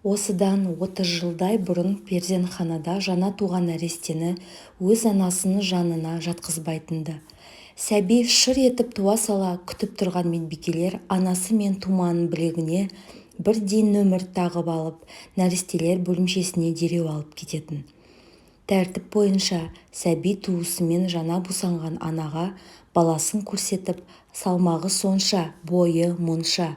Осыдан 30 жылдай бұрын перзентханада жаңа туған нәрестені өз анасының жанына жатқызбайтынды. Сәби шыр етіп туа сала күтіп тұрған медбикелер анасы мен туманың білегіне бірден нөмір тағып алып, нәрестелер бөлімшесіне дереу алып кететін. Тәртіп бойынша сәби туысымен жаңа босанған анаға баласын көрсетіп, салмағы сонша, бойы мұнша,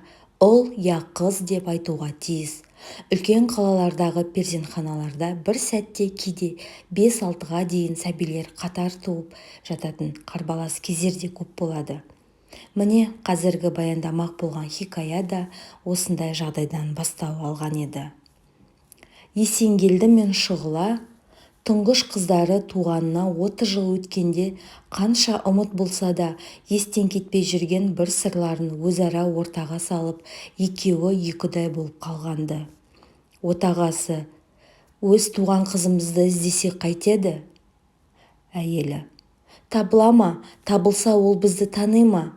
ұл я қыз деп айтуға тиіс. Үлкен қалалардағы перзентханаларда бір сәтте кейде 5-6-ға дейін сәбилер қатар туып жататын қарбалас кездер де көп болады. Міне қазіргі баяндамақ болған хикая да осындай жағдайдан бастау алған еді. Есенгелді мен Шұғыла тұңғыш қыздары туғанына 30 жыл өткенде қанша ұмыт болса да естен кетпей жүрген бір сырларын өзара ортаға салып, екеуі екідай болып қалғанды. Отағасы: өз туған қызымызды іздесек қайтеді? Әйелі: табыла ма? Табылса ол бізді тани ма?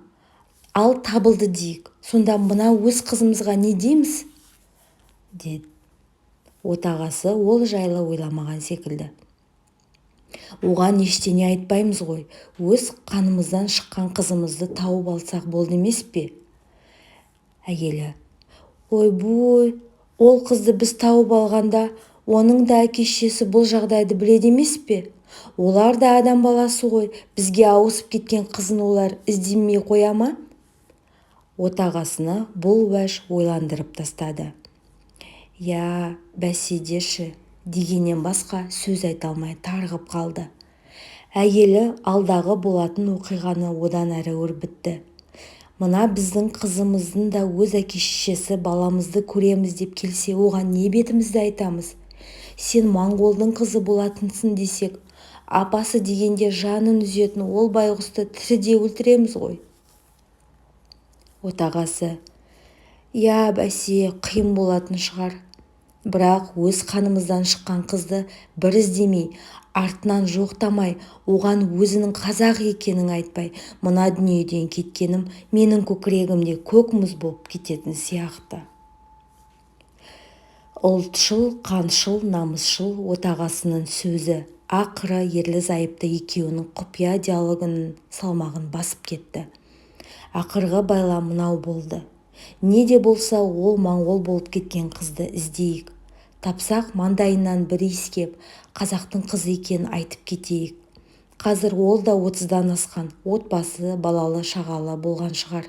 Ал табылды дейік, сонда мына өз қызымызға не дейміз? Деді. Отағасы ол жайлы ойламаған секілді. Оған ештеңе айтпаймыз ғой, өз қанымыздан шыққан қызымызды тауып алсақ болды емес пе? Әйелі: ойбой, ол қызды біз тауып алғанда, оның да әке-шешесі бұл жағдайды біледі емес пе? Олар да адам баласы ғой, бізге ауысып кеткен қызын олар іздемей қоя ма? Отағасына бұл уәж ойландырып тастады. Я, бәседеші, дегеннен басқа сөз айта алмай тарғып қалды. Әйелі алдағы болатын оқиғаны одан әрі өрбітті. Мына біздің қызымыздың да өз әке-шешесі баламызды көреміз деп келсе, оған не бетімізді айтамыз? Сен моңғолдың қызы болатынсың десек, апасы дегенде жанын үзетін ол байғұсты тіріде өлтіреміз ғой. Отағасы: я, бәсе, қиын болатын шығар. Бірақ өз қанымыздан шыққан қызды бір іздемей, артынан жоқтамай, оған өзінің қазақ екенін айтпай, мына дүниеден кеткенім менің көкірегімде көк мұз болып кететін сияқты. Ұлтшыл, қаншыл, намысшыл отағасының сөзі ақыры ерлі-зайыпты екеуінің құпия диалогының салмағын басып кетті. Ақырғы байлам мынау болды. Не де болса ол моңғол болып кеткен қызды іздейік. Тапсақ маңдайынан бір иіскеп, қазақтың қызы екенін айтып кетейік. Қазір ол да 30-дан асқан, отбасы, балалы, шағалы болған шығар.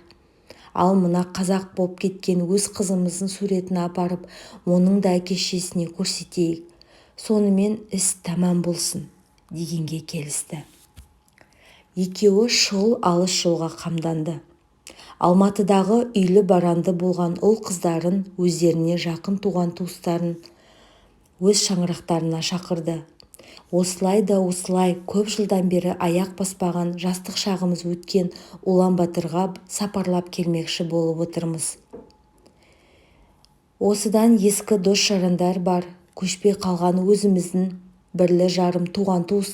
Ал мына қазақ болып кеткен өз қызымыздың суретін апарып, оның да әке-шешесіне көрсетейік. Сонымен іс тамам болсын, дегенге келісті. Екеуі шұғыл алыс жолға қамданды. Алматыдағы үйлі баранды болған ұл қыздарын, өздеріне жақын туған туыстарын өз шаңырақтарына шақырды. Осылай да осылай көп жылдан бері аяқ баспаған жастық шағымыз өткен Улан-Батырға сапарлап келмекші болып отырмыз. Осыдан ескі дос-жарандар бар, көшпей қалған өзіміздің бірлі жарым туған туыс